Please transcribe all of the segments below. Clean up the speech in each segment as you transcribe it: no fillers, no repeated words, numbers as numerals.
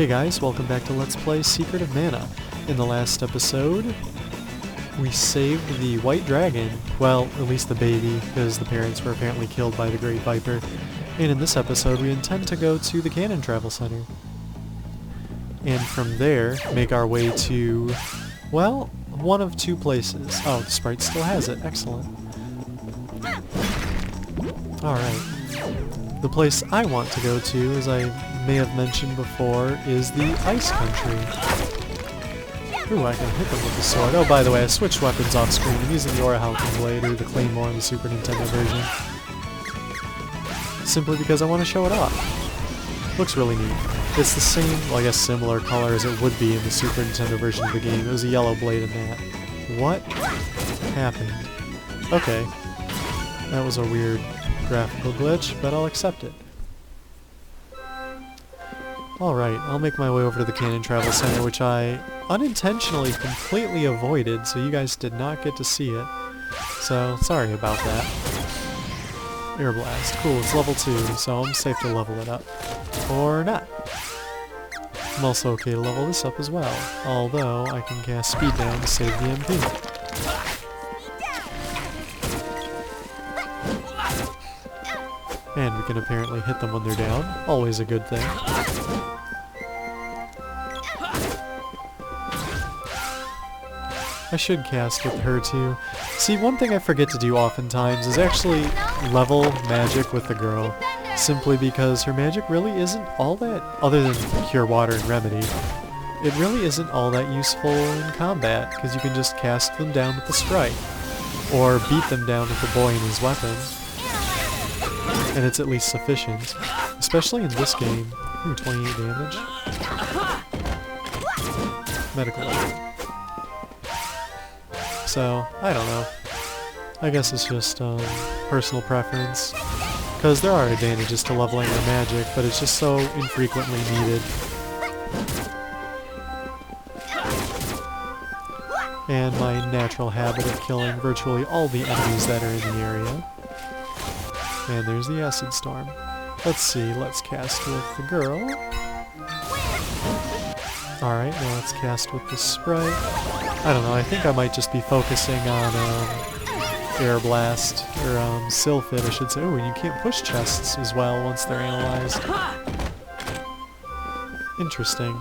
Hey guys, welcome back to Let's Play Secret of Mana. In the last episode, we saved the white dragon, well, at least the baby, because the parents were apparently killed by the Great Viper. And in this episode, we intend to go to the Cannon Travel Center. And from there, make our way to, well, one of two places. Oh, the sprite still has it. Excellent. Alright. The place I want to go to, as I may have mentioned before, is the Ice Country. Ooh, I can hit them with the sword. Oh, by the way, I switched weapons off screen. I'm using the Aura Halcon Blade or the Claymore in the Super Nintendo version. Simply because I want to show it off. Looks really neat. It's the same, well, I guess similar color as it would be in the Super Nintendo version of the game. It was a yellow blade in that. What happened? Okay. That was a weird graphical glitch, but I'll accept it. Alright, I'll make my way over to the Cannon Travel Center, which I unintentionally completely avoided, so you guys did not get to see it. So, sorry about that. Air Blast. Cool, it's level 2, so I'm safe to level it up. Or not. I'm also okay to level this up as well, although I can cast Speed Down to save the MP. And we can apparently hit them when they're down. Always a good thing. I should cast with her too. See, one thing I forget to do oftentimes is actually level magic with the girl. Simply because her magic really isn't all that, other than Cure Water and Remedy, it really isn't all that useful in combat, because you can just cast them down with the sprite. Or beat them down with the boy and his weapon. And it's at least sufficient. Especially in this game. Ooh, 28 damage. Medical level. So, I don't know. I guess it's just personal preference. Because there are advantages to leveling your magic, but it's just so infrequently needed. And my natural habit of killing virtually all the enemies that are in the area. And there's the Acid Storm. Let's see, let's cast with the girl. Alright, now let's cast with the sprite. I don't know, I think I might just be focusing on Air Blast, or Sylphid I should say. Ooh, and you can't push chests as well once they're analyzed. Interesting.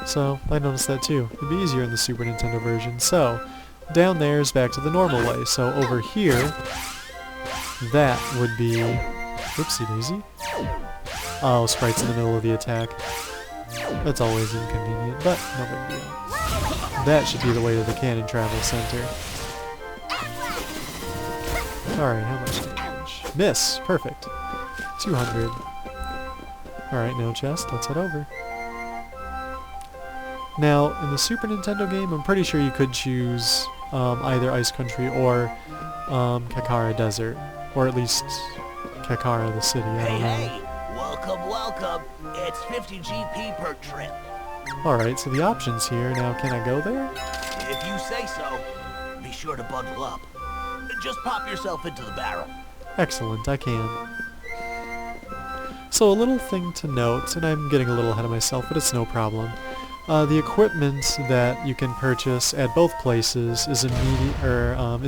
So, I noticed that too. It'd be easier in the Super Nintendo version. So, down there is back to the normal way. So over here, that would be... Whoopsie daisy. Oh, sprite's in the middle of the attack. That's always inconvenient, but no big deal. That should be the way to the Cannon Travel Center. Alright, how much damage? Miss! Perfect. 200. Alright, no chest. Let's head over. Now, in the Super Nintendo game, I'm pretty sure you could choose either Ice Country or Kakara Desert. Or at least Kakara the city, I don't know. Hey, welcome, welcome. It's 50 GP per trip. Alright, so the options here. Now, can I go there? If you say so, be sure to bundle up. Just pop yourself into the barrel. Excellent, I can. So a little thing to note, and I'm getting a little ahead of myself, but it's no problem. The equipment that you can purchase at both places is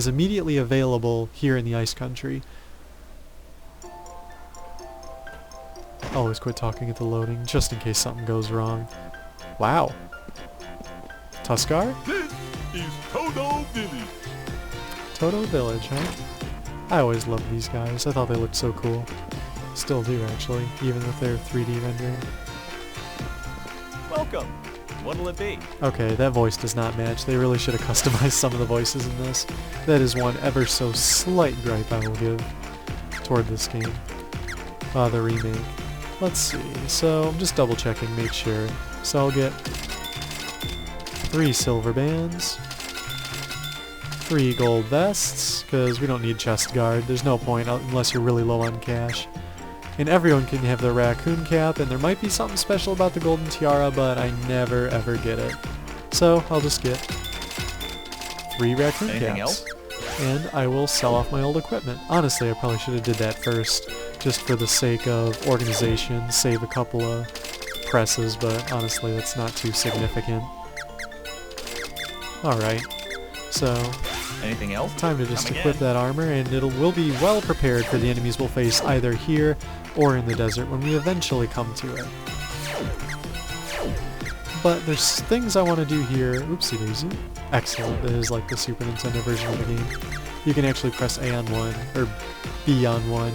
immediately available here in the Ice Country. Always quit talking at the loading, just in case something goes wrong. Wow. Tuskar? This is Toto Village. Toto Village, huh? I always loved these guys. I thought they looked so cool. Still do, actually, even with their 3D rendering. Welcome. What'll it be? Okay, that voice does not match. They really should have customized some of the voices in this. That is one ever so slight gripe I will give toward this game. The remake. Let's see. So, I'm just double checking, make sure. So I'll get 3 silver bands, 3 gold vests, because we don't need chest guard. There's no point unless you're really low on cash. And everyone can have their raccoon cap, and there might be something special about the golden tiara, but I never ever get it. So I'll just get 3 raccoon Anything caps. else? And I will sell off my old equipment. Honestly, I probably should have did that first, just for the sake of organization, save a couple of presses, but honestly that's not too significant. Alright, so Anything else? time to just Coming equip in. that armor, and will be well prepared for the enemies we'll face either here or in the desert when we eventually come to it. But there's things I want to do here. Oopsie daisy. Excellent. That is like the Super Nintendo version of the game. You can actually press A on 1, or B on 1.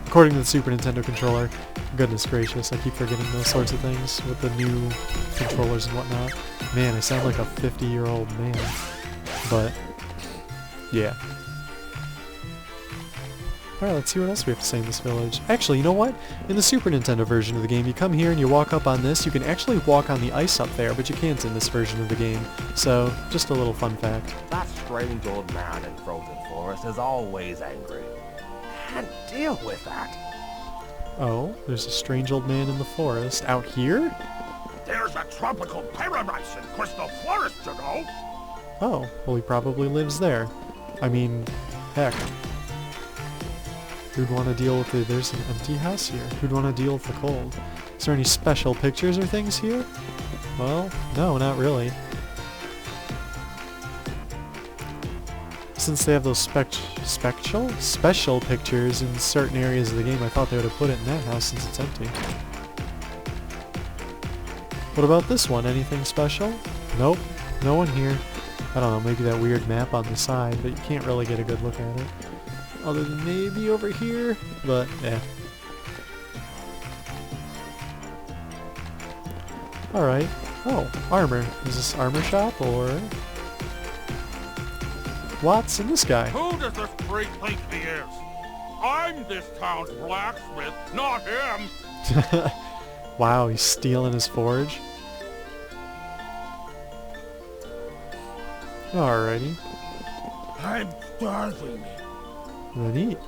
According to the Super Nintendo controller. Goodness gracious, I keep forgetting those sorts of things with the new controllers and whatnot. Man, I sound like a 50-year-old man. But, yeah. Alright, let's see what else we have to say in this village. Actually, you know what? In the Super Nintendo version of the game, you come here and you walk up on this. You can actually walk on the ice up there, but you can't in this version of the game. So, just a little fun fact. That strange old man in Frozen Forest is always angry. Can't deal with that. Oh, there's a strange old man in the forest. Out here? There's a tropical paradise in Crystal Forest, you know. Oh, well he probably lives there. I mean, heck. Who'd want to deal with it? There's an empty house here. Who'd want to deal with the cold? Is there any special pictures or things here? Well, no, not really. Since they have those special pictures in certain areas of the game, I thought they would have put it in that house since it's empty. What about this one? Anything special? Nope, no one here. I don't know, maybe that weird map on the side, but you can't really get a good look at it. Other than maybe over here, but yeah. Alright. Oh, armor. Is this armor shop or... What's in this guy? Who does this freak think he is? I'm this town's blacksmith, not him. Wow, he's stealing his forge. Alrighty. I'm starving. Then eat.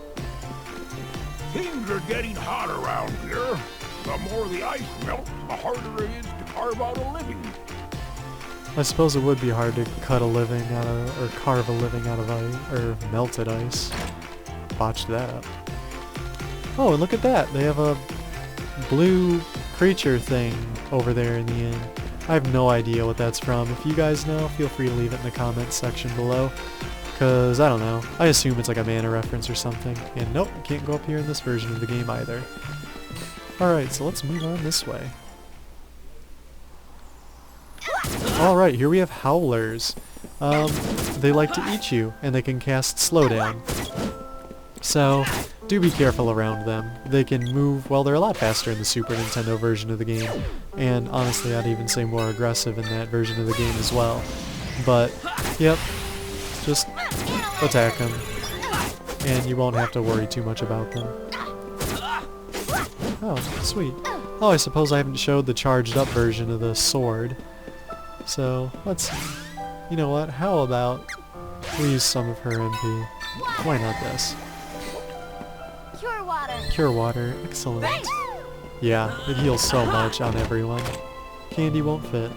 Things are getting hot around here. The more the ice melts, the harder it is to carve out a living. I suppose it would be hard to cut a living out of, or carve a living out of ice, or melted ice. Botched that up. Oh, and look at that! They have a blue creature thing over there in the end. I have no idea what that's from. If you guys know, feel free to leave it in the comments section below. Cause, I don't know. I assume it's like a mana reference or something. And nope, can't go up here in this version of the game either. Alright, so let's move on this way. Alright, here we have Howlers. They like to eat you, and they can cast Slowdown. So, do be careful around them. They can move, well, they're a lot faster in the Super Nintendo version of the game. And honestly, I'd even say more aggressive in that version of the game as well. But, yep, just attack them. And you won't have to worry too much about them. Oh, sweet. Oh, I suppose I haven't showed the charged up version of the sword. So, let's... You know what? How about we use some of her MP? Why not this? Cure water. Cure water. Excellent. Yeah, it heals so much on everyone. Candy won't fit.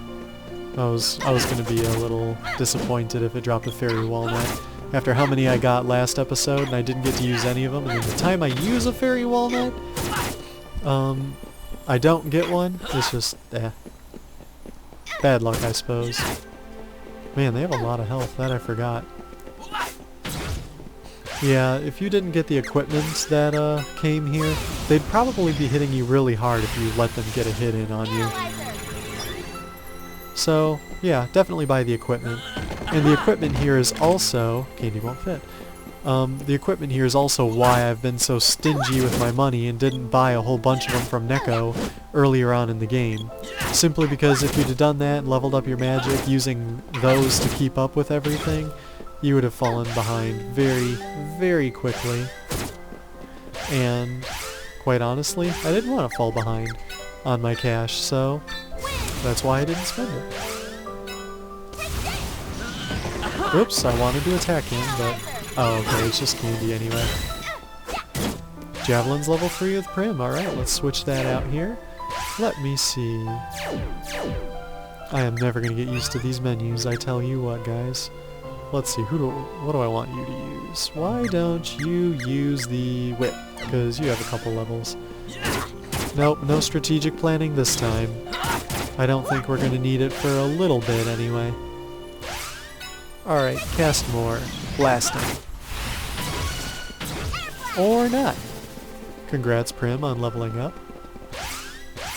I was gonna be a little disappointed if it dropped a fairy walnut. After how many I got last episode and I didn't get to use any of them, and then the time I use a fairy walnut, I don't get one. It's just, bad luck, I suppose. Man, they have a lot of health. That I forgot. Yeah, if you didn't get the equipment that came here, they'd probably be hitting you really hard if you let them get a hit in on you. So, yeah, definitely buy the equipment. And the equipment here is also... Candy won't fit. The equipment here is also why I've been so stingy with my money and didn't buy a whole bunch of them from Neko earlier on in the game. Simply because if you'd have done that and leveled up your magic using those to keep up with everything, you would have fallen behind very, very quickly. And quite honestly, I didn't want to fall behind on my cash, so that's why I didn't spend it. Oops, I wanted to attack him, but... Oh, okay, it's just candy anyway. Javelin's level 3 with Prim. Alright, let's switch that out here. Let me see. I am never going to get used to these menus, I tell you what, guys. Let's see, what do I want you to use? Why don't you use the whip? Because you have a couple levels. Nope, no strategic planning this time. I don't think we're gonna need it for a little bit anyway. Alright, cast more. Blasting. Or not. Congrats, Prim, on leveling up.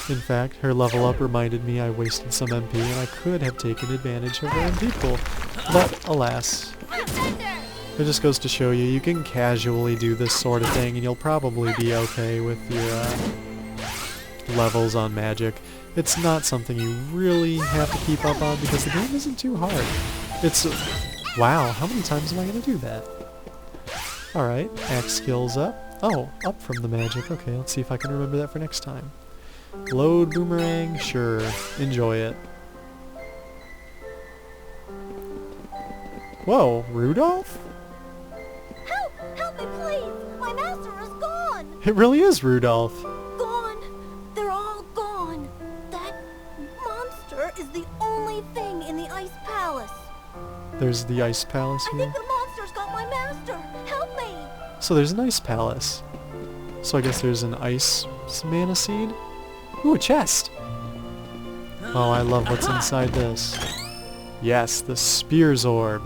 In fact, her level up reminded me I wasted some MP and I could have taken advantage of her MP pool. But, alas. It just goes to show you, you can casually do this sort of thing and you'll probably be okay with your levels on magic. It's not something you really have to keep up on because the game isn't too hard. It's... wow, how many times am I going to do that? Alright, axe skills up. Oh, up from the magic. Okay, let's see if I can remember that for next time. Load boomerang, sure. Enjoy it. Whoa, Rudolph? Help! Help me, please! My master is gone! It really is Rudolph. Gone! They're all gone! That monster is the only thing in the Ice Palace. There's the Ice Palace I here. think the monster's got my master! Help me! So there's an Ice Palace. So I guess there's an Ice Mana Seed? Ooh, a chest! Oh, I love what's inside this. Yes, the Spear's Orb.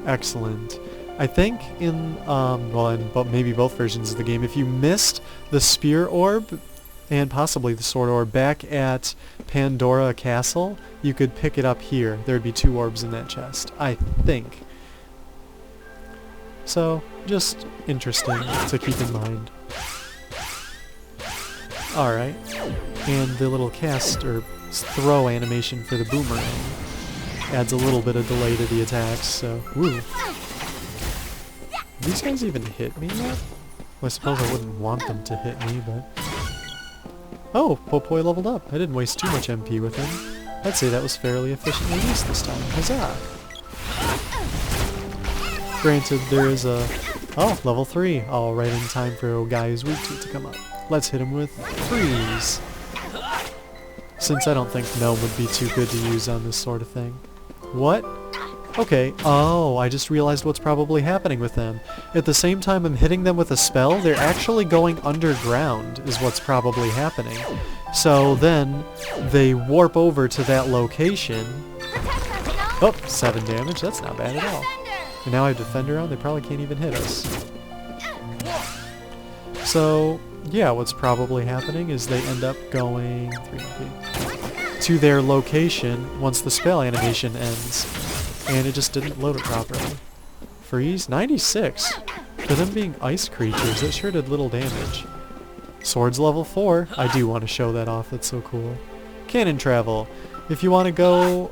Excellent. I think in, well, in maybe both versions of the game, if you missed the Spear Orb, and possibly the Sword Orb, back at Pandora Castle, you could pick it up here. There'd be 2 orbs in that chest, I think. So, just interesting to keep in mind. Alright, and the little cast, or throw animation for the boomerang adds a little bit of delay to the attacks, so, woo. Do these guys even hit me yet? Well, I suppose I wouldn't want them to hit me, but... oh, Popoi leveled up. I didn't waste too much MP with him. I'd say that was fairly efficiently used this time. Huzzah! Granted, there is a... oh, level 3. All right in time for a guy who's weak to come up. Let's hit him with freeze. Since I don't think Gnome would be too good to use on this sort of thing. What? Okay, oh, I just realized what's probably happening with them. At the same time I'm hitting them with a spell, they're actually going underground, is what's probably happening. So then, they warp over to that location. Oh, 7 damage, that's not bad at all. And now I have Defender on, they probably can't even hit us. So, yeah, what's probably happening is they end up going to their location once the spell animation ends. And it just didn't load it properly. Freeze? 96! For them being ice creatures, it sure did little damage. Swords level 4. I do want to show that off, that's so cool. Cannon travel. If you want to go...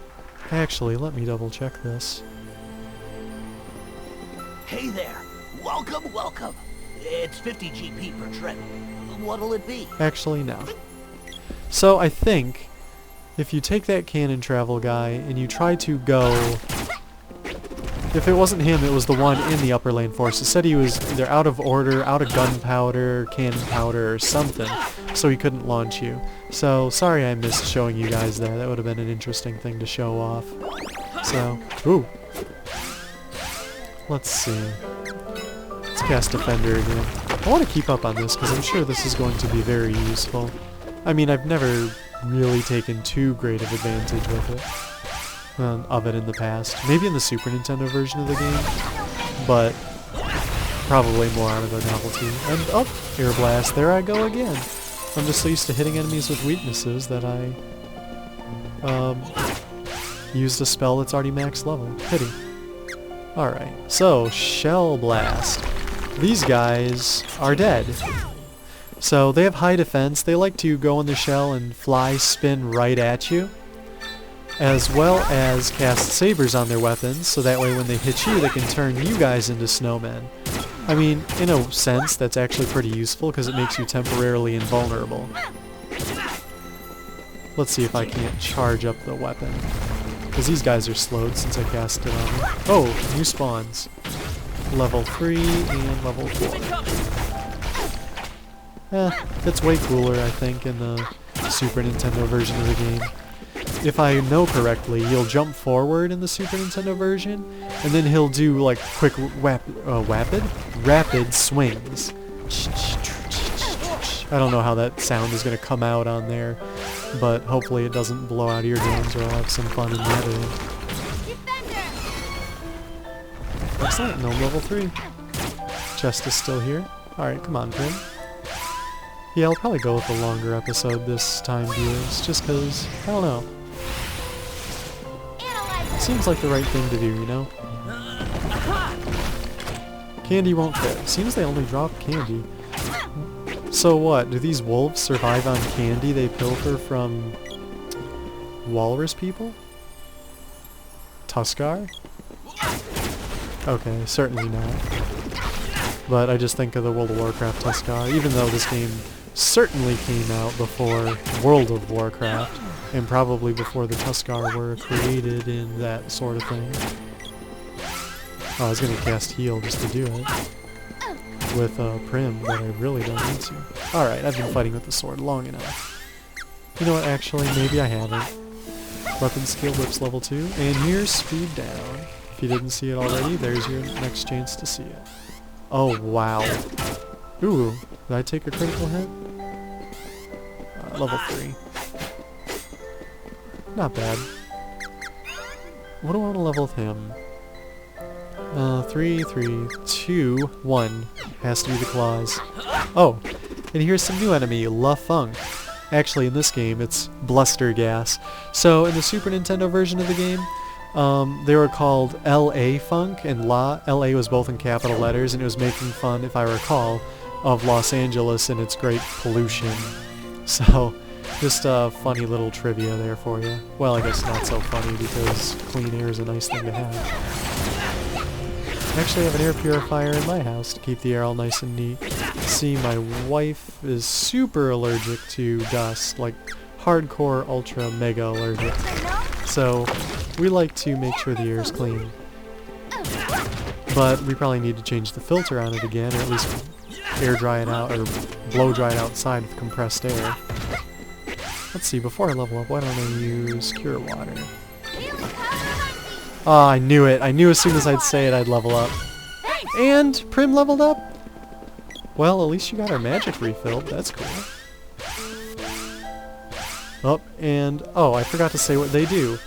actually, let me double check this. Hey there. Welcome, welcome. It's 50 GP per trip. What'll it be? Actually, no. So, I think... if you take that cannon travel guy and you try to go... if it wasn't him, it was the one in the upper lane force. It said he was either out of order, out of gunpowder, cannon powder, or something, so he couldn't launch you. So, sorry I missed showing you guys there. That would have been an interesting thing to show off. So, ooh. Let's see. Let's cast Defender again. I want to keep up on this because I'm sure this is going to be very useful. I mean, I've never really taken too great of advantage with it. Of it in the past. Maybe in the Super Nintendo version of the game, but probably more out of the novelty. And oh, Air Blast, there I go again. I'm just so used to hitting enemies with weaknesses that I used a spell that's already max level. Pity. Alright, so Shell Blast. These guys are dead. So they have high defense, they like to go in their shell and fly, spin right at you, as well as cast sabers on their weapons, so that way when they hit you, they can turn you guys into snowmen. I mean, in a sense, that's actually pretty useful, because it makes you temporarily invulnerable. Let's see if I can't charge up the weapon, because these guys are slowed since I cast it on them. Oh, new spawns. Level 3 and level 4. It's way cooler, I think, in the Super Nintendo version of the game. If I know correctly, you'll jump forward in the Super Nintendo version, and then he'll do like quick rapid swings. I don't know how that sound is going to come out on there, but hopefully it doesn't blow out eardrums, or I'll have some fun in the editing. Excellent, gnome level 3. Chest is still here. Alright, come on, Prim. Yeah, I'll probably go with a longer episode this time, viewers, just because, I don't know. Seems like the right thing to do, you know? Candy won't fit. Seems they only drop candy. So what, do these wolves survive on candy they pilfer from walrus people? Tuskar? Okay, certainly not. But I just think of the World of Warcraft Tuskar, even though this game certainly came out before World of Warcraft, and probably before the Tuskar were created in that sort of thing. Oh, I was gonna cast heal just to do it. With Prim, but I really don't need to. Alright, I've been fighting with the sword long enough. You know what, actually, maybe I haven't. Weapon skill whips level 2, and here's speed down. If you didn't see it already, there's your next chance to see it. Oh, wow. Ooh, did I take a critical hit? Level 3. Not bad. What do I want to level with him? 3, 3, 2, 1. Has to be the claws. Oh, and here's some new enemy, La Funk. Actually, in this game, it's Bluster Gas. So, in the Super Nintendo version of the game, they were called L.A. Funk, and L.A. was both in capital letters, and it was making fun, if I recall, of Los Angeles and its great pollution. So, just a funny little trivia there for you. Well, I guess not so funny, because clean air is a nice thing to have. I actually have an air purifier in my house to keep the air all nice and neat. See, my wife is super allergic to dust, like hardcore, ultra, mega allergic. So, we like to make sure the air is clean. But we probably need to change the filter on it again, or at least air dry it out, or blow dry it outside with compressed air. Let's see, before I level up, why don't I use Cure Water? Ah, I knew it. I knew as soon as I'd say it, I'd level up. And Prim leveled up? Well, at least you got our magic refilled. That's cool. Oh, and... oh, I forgot to say what they do.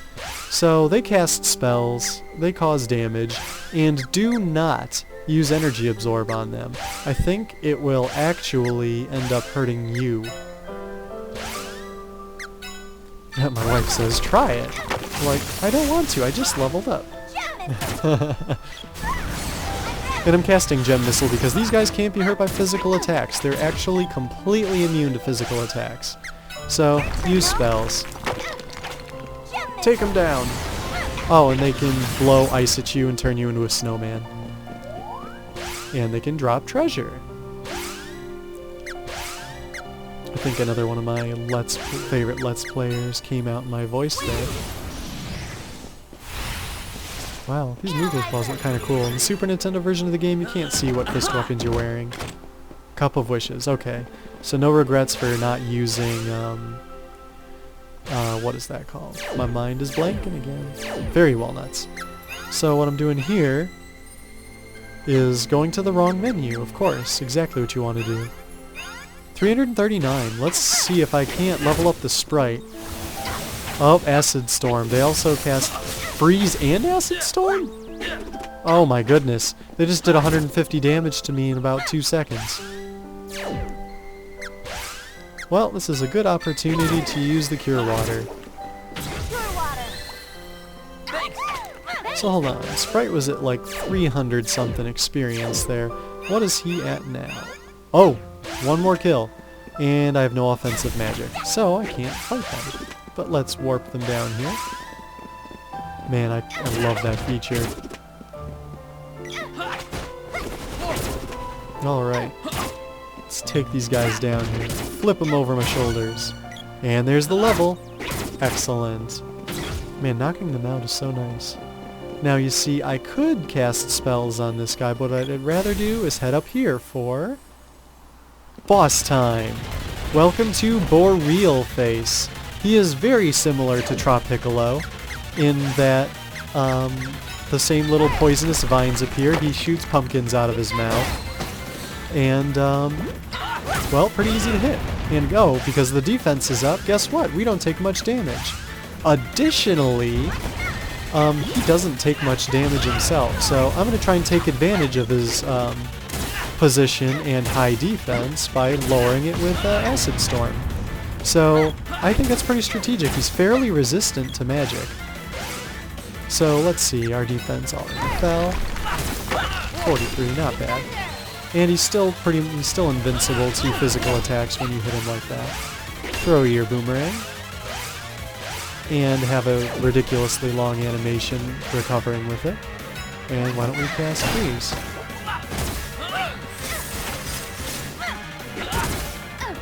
So, they cast spells, they cause damage, and do not use energy absorb on them. I think it will actually end up hurting you. My wife says, try it. Like, I don't want to, I just leveled up. And I'm casting Gem Missile because these guys can't be hurt by physical attacks. They're actually completely immune to physical attacks. So, use spells. Take them down. Oh, and they can blow ice at you and turn you into a snowman. And they can drop treasure. I think another one of my favorite Let's Players came out in my voice there. Wow, these movement balls look kind of cool. In the Super Nintendo version of the game, you can't see what fist weapons you're wearing. Cup of Wishes, okay. So no regrets for not using, what is that called? My mind is blanking again. Fairy Walnuts. So what I'm doing here is going to the wrong menu, of course. Exactly what you want to do. 339. Let's see if I can't level up the sprite. Oh, Acid Storm. They also cast Freeze and Acid Storm? Oh my goodness. They just did 150 damage to me in about 2 seconds. Well, this is a good opportunity to use the Cure Water. So hold on. Sprite was at like 300 something experience there. What is he at now? Oh! One more kill. And I have no offensive magic. So I can't fight them. But let's warp them down here. Man, I love that feature. Alright. Let's take these guys down here. Flip them over my shoulders. And there's the level. Excellent. Man, knocking them out is so nice. Now you see, I could cast spells on this guy, but what I'd rather do is head up here for... boss time. Welcome to Boreal Face. He is very similar to Tropiccolo in that the same little poisonous vines appear. He shoots pumpkins out of his mouth. And Well, pretty easy to hit. And go, because the defense is up, guess what? We don't take much damage. Additionally, he doesn't take much damage himself, so I'm going to try and take advantage of his position and high defense by lowering it with Acid Storm. So I think that's pretty strategic. He's fairly resistant to magic. So let's see, our defense already fell. 43, not bad. And he's still invincible to physical attacks when you hit him like that. Throw your boomerang. And have a ridiculously long animation recovering with it. And why don't we cast Freeze?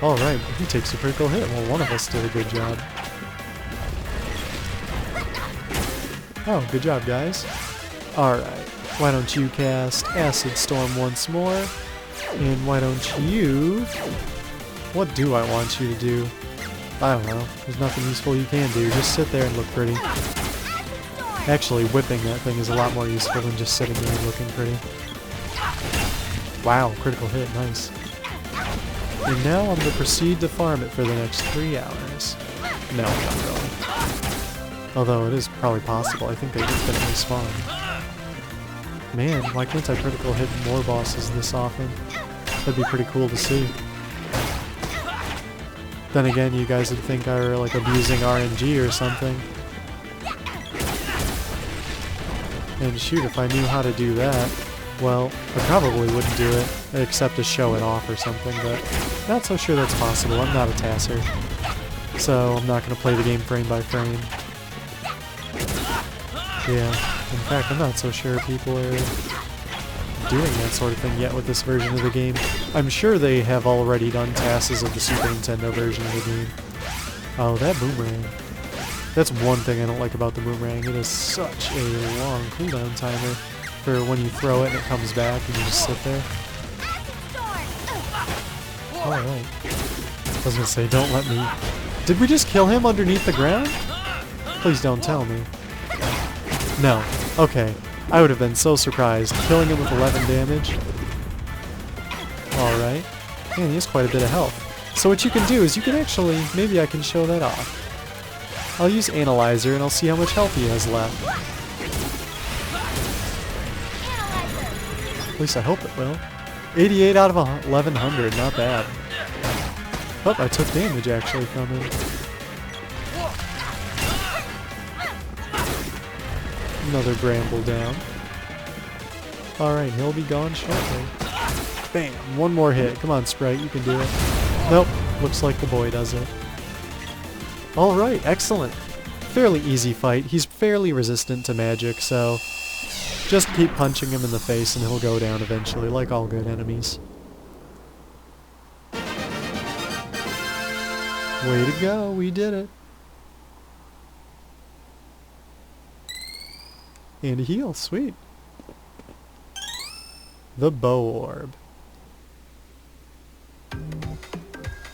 Alright, he takes a critical hit. Well, one of us did a good job. Oh, good job, guys. Alright, why don't you cast Acid Storm once more? And why don't you... What do I want you to do? I don't know. There's nothing useful you can do. Just sit there and look pretty. Actually, whipping that thing is a lot more useful than just sitting there and looking pretty. Wow, critical hit. Nice. And now I'm going to proceed to farm it for the next 3 hours. No, not really. Although it is probably possible. I think they infinitely spawn. Man, why can't I critical hit more bosses this often? That'd be pretty cool to see. Then again, you guys would think I were like abusing RNG or something. And shoot, if I knew how to do that, well, I probably wouldn't do it, except to show it off or something, but not so sure that's possible. I'm not a tasser. So I'm not going to play the game frame by frame. Yeah, in fact, I'm not so sure people are doing that sort of thing yet with this version of the game. I'm sure they have already done tasks of the Super Nintendo version of the game. Oh, that boomerang. That's one thing I don't like about the boomerang. It is such a long cooldown timer for when you throw it and it comes back and you just sit there. Alright. I was gonna say, don't let me... Did we just kill him underneath the ground? Please don't tell me. No. Okay. I would have been so surprised. Killing him with 11 damage. Alright. Man, he has quite a bit of health. So what you can do is you can actually... Maybe I can show that off. I'll use Analyzer and I'll see how much health he has left. At least I hope it will. 88 out of 1100, not bad. Oh, I took damage actually from him. Another bramble down. Alright, he'll be gone shortly. Bam! One more hit. Come on, Sprite, you can do it. Nope, looks like the boy does it. Alright, excellent. Fairly easy fight. He's fairly resistant to magic, so just keep punching him in the face and he'll go down eventually, like all good enemies. Way to go, we did it. And a heal, sweet. The Bow Orb.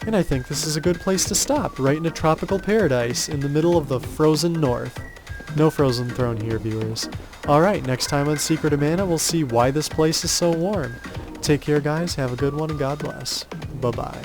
And I think this is a good place to stop, right in a tropical paradise in the middle of the frozen north. No frozen throne here, viewers. Alright, next time on Secret of Mana, we'll see why this place is so warm. Take care, guys. Have a good one, and God bless. Bye-bye.